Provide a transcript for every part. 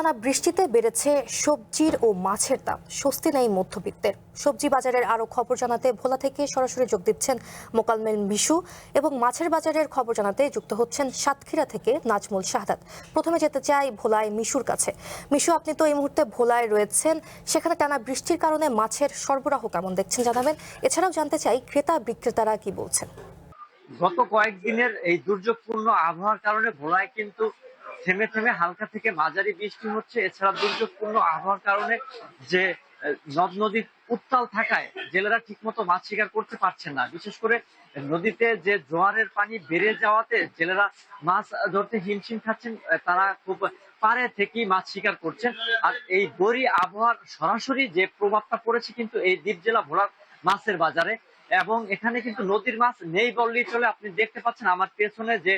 টানা বৃষ্টিতে বেড়েছে সবজির ও মাছের দাম। স্বস্তি নেই মধ্যবিত্তের। সবজি বাজারের আরো খবর জানাতে ভোলা থেকে সরাসরি যোগ দিচ্ছেন মোকাম্মেল মিশু, এবং মাছের বাজারের খবর জানাতে যুক্ত হচ্ছেন সাতক্ষীরা থেকে নাজমুল শাহাদাত। প্রথমে যেতে চাই ভোলায় মিশুর কাছে। মিশু, আপনি তো এই মুহূর্তে ভোলায় রয়েছেন, সেখানে টানা বৃষ্টির কারণে মাছের সরবরাহ কেমন দেখছেন জানাবেন। এছাড়াও জানতে চাই ক্রেতা বিক্রেতারা কি বলছেন। গত কয়েকদিনের এই দুর্যোগপূর্ণ আবহাওয়ার কারণে ভোলায় কিন্তু থেমে থেমে হালকা থেকে মাঝারি বৃষ্টি হচ্ছে। এছাড়া দুর্যোগপূর্ণ আবহাওয়ার কারণে যে নদ নদী উত্তাল থাকায় জেলেরা ঠিকমতো মাছ শিকার করতে পারছেন না। বিশেষ করে নদীতে যে জোয়ারের পানি বেড়ে যাওয়াতে জেলেরা মাছ ধরতে হিমশিম খাচ্ছেন। তারা খুব পাড়ে থেকেই মাছ শিকার করছেন। আর এই বৈরী আবহাওয়ার সরাসরি যে প্রভাবটা পড়েছে কিন্তু এই দ্বীপ জেলা ভোলার মাছের বাজারে, এবং এখানে কিন্তু নদীর মাছ নেই বললেই চলে। আপনি দেখতে পাচ্ছেন আমার পেছনে যে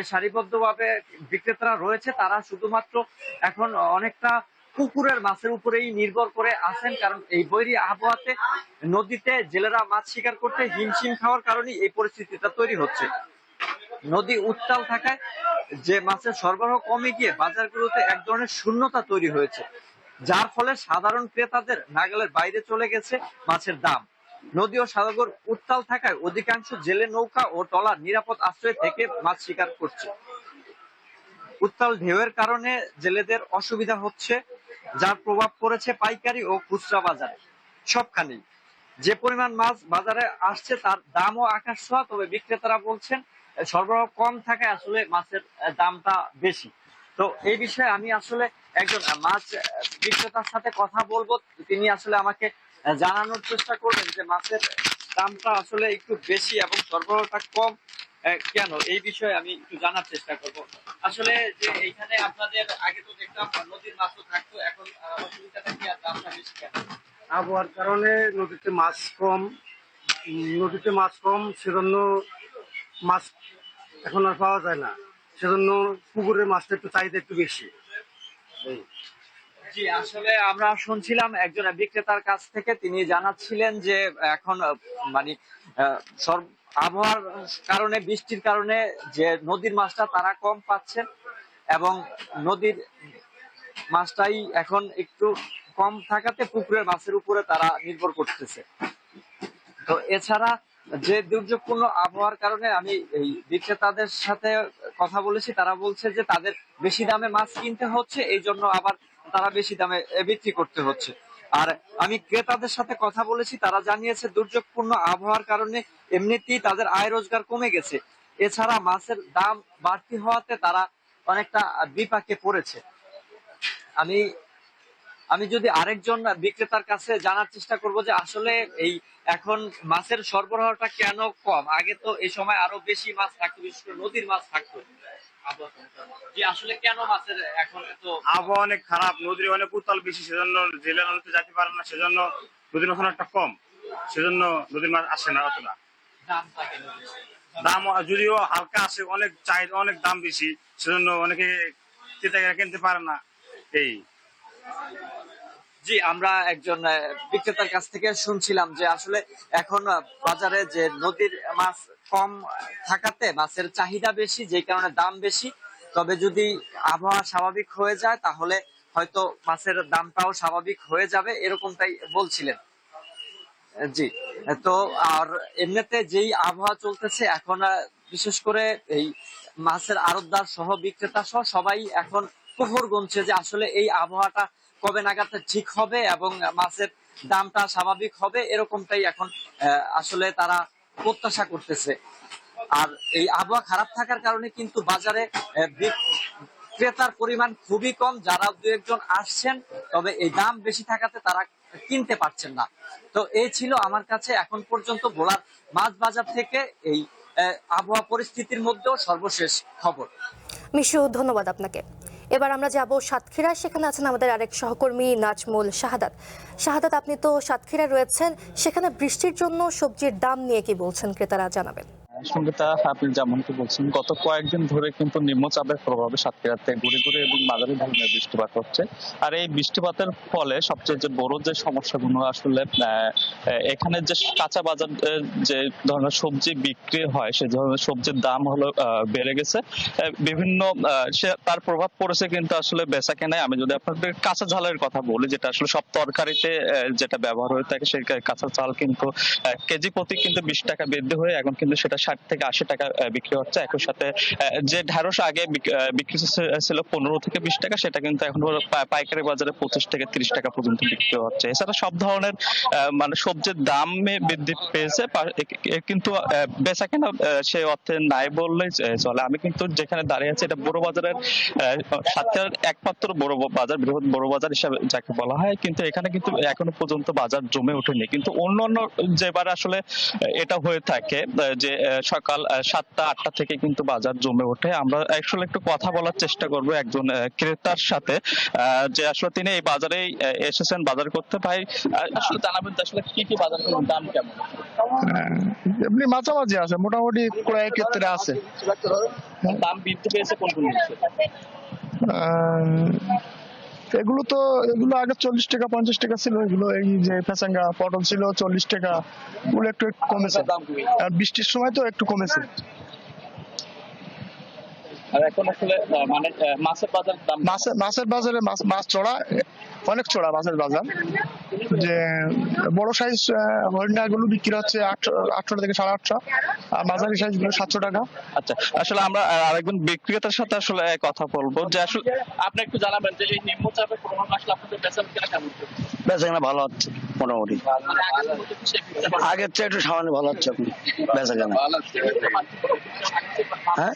সারিবদ্ধভাবে বিক্রেতারা রয়েছে, তারা শুধুমাত্র এখন অনেকটা পুকুরের মাছের উপরেই নির্ভর করে আছেন, কারণ এই বৈরী আবহাওয়াতে নদীতে জেলেরা মাছ শিকার করতে হিমশিম খাওয়ার কারণে এই পরিস্থিতিটা তৈরি হচ্ছে। নদী উত্তাল থাকায় যে মাছের সরবরাহ কমে গিয়ে বাজারগুলোতে এক ধরনের শূন্যতা তৈরি হয়েছে, যার ফলে সাধারণ ক্রেতাদের নাগালের বাইরে চলে গেছে মাছের দাম। নদী ও সাগর উত্তাল থাকায় অধিকাংশ জেলে নৌকা ও ট্রলার নিরাপদ আশ্রয় থেকে মাছ শিকার করছে। উত্তাল ঢেউয়ের কারণে জেলেদের অসুবিধা হচ্ছে, যার প্রভাব পড়েছে পাইকারি ও খুচরা বাজারে সবখানেই। যে পরিমাণ মাছ বাজারে আসছে তার দামও আকাশ ছোঁয়া, তবে বিক্রেতারা বলছেন সরবরাহ কম থাকায় আসলে মাছের দামটা বেশি। তো এই বিষয়ে আমি আসলে একজন মাছ বিক্রেতার সাথে কথা বলবো। তিনি আসলে আমাকে জানানোর চেষ্টা করবেন যে মাছের দামটা আসলে একটু বেশি এবং সরবরাহটা কম কেন, এই বিষয়ে আমি একটু জানার চেষ্টা করব। আসলে যে এইখানে আপনাদের আগে তো দেখতাম নদীর মাছও থাকতো, এখন অসুবিধাটা কি আর দামটা বেশি কেন? আবহাওয়ার কারণে নদীতে মাছ কম, সেজন্য মাছ এখন আর পাওয়া যায় না। সেজন্য পুকুরের মাছটা একটু চাহিদা একটু বেশি। জি, আসলে আমরা শুনছিলাম একজন বিক্রেতার কাছ থেকে, তিনি জানাচ্ছিলেন যে এখন মানে আবহাওয়ার কারণে, বৃষ্টির কারণে যে নদীর মাছটা তারা কম পাচ্ছেন, এবং নদীর মাছটাই এখন একটু কম থাকাতে পুকুরের মাছের উপরে তারা নির্ভর করতেছে। তো এছাড়া যে দুর্যোগপূর্ণ আবহাওয়ার কারণে আমি এই বিক্রেতাদের সাথে কথা বলেছি, তারা বলছে যে তাদের বেশি দামে মাছ কিনতে হচ্ছে, এই জন্য আবার তারা বেশি দামে বিক্রি করতে হচ্ছে। আর আমি ক্রেতাদের সাথে কথা বলেছি, তারা জানিয়েছে দুর্যোগপূর্ণ আবহাওয়ার কারণে এমনিতেই তাদের আয় রোজগার কমে গেছে। এছাড়া মাছের দাম বাড়তি হওয়াতে তারা অনেকটা বিপাকে পড়েছে। আমি আমি যদি আরেকজন বিক্রেতার কাছে জানার চেষ্টা করব যে আসলে এই এখন মাছের সরবরাহটা কেন কম। আগে তো এই সময় আরো বেশি মাছ থাকতো, বিশেষ করে নদীর মাছ থাকতো। জি, আসলে কেন মাছের এখন এত আবহাওয়া অনেক খারাপ, নদীর অনেক উত্তাল বেশি, সেজন্য জেলে নদীতে যেতে পারে না, সেজন্য নদীর মাছ অনেকটা কম, সেজন্য নদীর মাছ আসে না অতটা। দাম থাকে নদীর? দাম যদিও হালকা আসে, অনেক চাহিদা, অনেক দাম বেশি, সেজন্য অনেকে ক্রেতারা কিনতে পারে না। এই জি, আমরা একজন বিক্রেতার কাছ থেকে শুনছিলাম যে আসলে এখন বাজারে যে নদীর মাছ কম থাকাতে মাছের চাহিদা বেশি, যে কারণে দাম বেশি। তবে যদি আবহাওয়া স্বাভাবিক হয়ে যায় তাহলে হয়তো মাছের দামটাও স্বাভাবিক হয়ে যাবে, এরকমটাই বলছিলেন। জি, তো আর এমনিতে যেই আবহাওয়া চলতেছে এখন, বিশেষ করে এই মাছের আড়তদার সহ বিক্রেতা সহ সবাই এখন প্রহর গুনছে যে আসলে এই আবহাওয়াটা কবে নাগাদ ঠিক হবে এবং মাছের দামটা স্বাভাবিক হবে, এরকমটাই এখন আসলে তারা প্রত্যাশা করতেছে। আর এই আবহাওয়া খারাপ থাকার কারণে কিন্তু বাজারে ক্রেতার পরিমাণ খুবই কম। যারা দু একজন আসছেন, তবে এই দাম বেশি থাকাতে তারা কিনতে পারছেন না। তো এই ছিল আমার কাছে এখন পর্যন্ত ভোলার মাছ বাজার থেকে এই আবহাওয়া পরিস্থিতির মধ্যেও সর্বশেষ খবর। মিশু, ধন্যবাদ আপনাকে। এবার আমরা যাব সাতক্ষীরায়, সেখানে আছেন আমাদের আরেক সহকর্মী নাজমুল শাহাদাত। শাহাদাত, আপনি তো সাতক্ষীরায় রয়েছেন, সেখানে বৃষ্টির জন্য সবজির দাম নিয়ে কি বলছেন ক্রেতারা, জানাবেন। সঙ্গীতা, আপনি যেমনটি বলছেন, গত কয়েকদিন ধরে কিন্তু নিম্নচাপের প্রভাবে সাতক্ষীরাতে গুঁড়ি গুঁড়ি এবং মাঝারি ধরনের বৃষ্টিপাত হচ্ছে। আর এই বৃষ্টিপাতের ফলে সবচেয়ে যে বড় যে সমস্যাগুলো আসলে এখানে যে কাঁচা বাজার যে ধরনের সবজি বিক্রি হয়, সে ধরনের সবজির দাম হলো বেড়ে গেছে। বিভিন্ন তার প্রভাব পড়েছে কিন্তু আসলে বেচা কেনায়। আমি যদি আপনাদের কাঁচা ঝালের কথা বলি, যেটা আসলে সব তরকারিতে যেটা ব্যবহার হয়ে থাকে, সেই কাঁচা ঝাল কিন্তু কেজি প্রতি কিন্তু 20 টাকা বৃদ্ধি হয়ে এখন কিন্তু সেটা 60 থেকে 80 টাকা বিক্রি হচ্ছে। একই সাথে যে ঢেঁড়স আগে বিক্রি ছিল 15 থেকে 20 টাকা, সেটা কিন্তু এখন পাইকারি বাজারে 25 থেকে 30 টাকা পর্যন্ত বিক্রি হচ্ছে। এছাড়া সব ধরনের মানে সবজির দামে বৃদ্ধি পেয়েছে, কিন্তু বেচা কেনা সে অর্থে নাই বললেই চলে। আমি কিন্তু যেখানে দাঁড়িয়ে আছি, এটা বড় বাজারের সাতক্ষীরার একমাত্র বড় বাজার, বৃহৎ বড় বাজার হিসাবে যাকে বলা হয়। কিন্তু এখানে কিন্তু এখনো পর্যন্ত বাজার জমে ওঠেনি। কিন্তু অন্যান্য যেবার আসলে এটা হয়ে থাকে যে সকাল 7টা-8টা থেকে কিন্তু বাজার জমে ওঠে। আমরা আসলে একটু কথা বলার চেষ্টা করব একজন ক্রেতার সাথে, যে আসলে তিনি এই বাজারেই এসেছেন বাজার করতে। ভাই, আসলে জানাবেন যে আসলে কি কি বাজার করার দাম কেমন? এমনি মাঝামাঝি আছে, মোটামুটি ক্রয়ের ক্ষেত্রে আছে। দাম বৃদ্ধি পেয়েছে কোন কোন জিনিসের? এগুলো আগে 40 টাকা 50 টাকা ছিল। এগুলো এই যে ফেসাঙ্গা পটল ছিল 40 টাকা, ওগুলো একটু কমেছে। আর বৃষ্টির সময় তো একটু কমেছে। আর এখন আসলে মানে মাছের বাজার দাম, মাছের বাজারে মাছ চড়া, অনেক চড়া মাছের বাজার। যে বড় সাইজ হরিণা গুলো বিক্রি হচ্ছে 800 থেকে 850, আর মাঝারি সাইজ গুলো 700 টাকা। আচ্ছা, আসলে আমরা আরেকজন বিক্রেতার সাথে আসলে কথা বলবো, যে আসলে আপনি একটু জানাবেন যে এই নিম্নচাপের প্রভাব আসলে আপনাদের বেচা বিক্রি কেমন চলছে? বেচাকেনা ভালো হচ্ছে মোটামুটি, আগের চেয়ে একটু সামান্য ভালো হচ্ছে এখন বেচাকেনা। হ্যাঁ,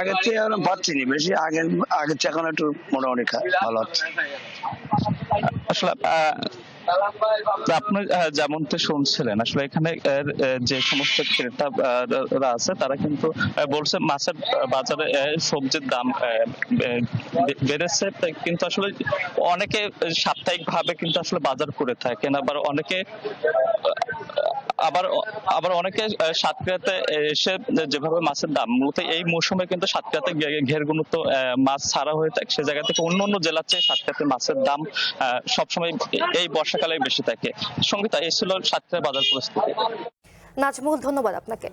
আগের চেয়ে এখন পাচ্ছি না বেশি, আগের চেয়ে এখন একটু মোটামুটি ভালো হচ্ছে। আসলে আপনি যেমনটা শুনছিলেন, আসলে এখানে যে সমস্ত ক্রেতারা আছে তারা কিন্তু বলছে মাছের বাজারে সবজির দাম বেড়েছে, কিন্তু আসলে অনেকে সাপ্তাহিক ভাবে কিন্তু আসলে বাজার করে থাকেন। আবার অনেকে সাতক্ষীরাতে এসে যেভাবে মাছের দাম, মূলত এই মৌসুমে কিন্তু সাতক্ষীরাতে ঘেরগুলোতে মাছ ছাড়া হয়ে থাকে, সে জায়গা থেকে অন্য জেলার চেয়ে সাতক্ষীরাতে মাছের দাম সবসময় এই বর্ষাকালে বেশি থাকে। সঙ্গীতা, এই ছিল সাতক্ষীরা বাজার পরিস্থিতি। নাজমুল, ধন্যবাদ আপনাকে।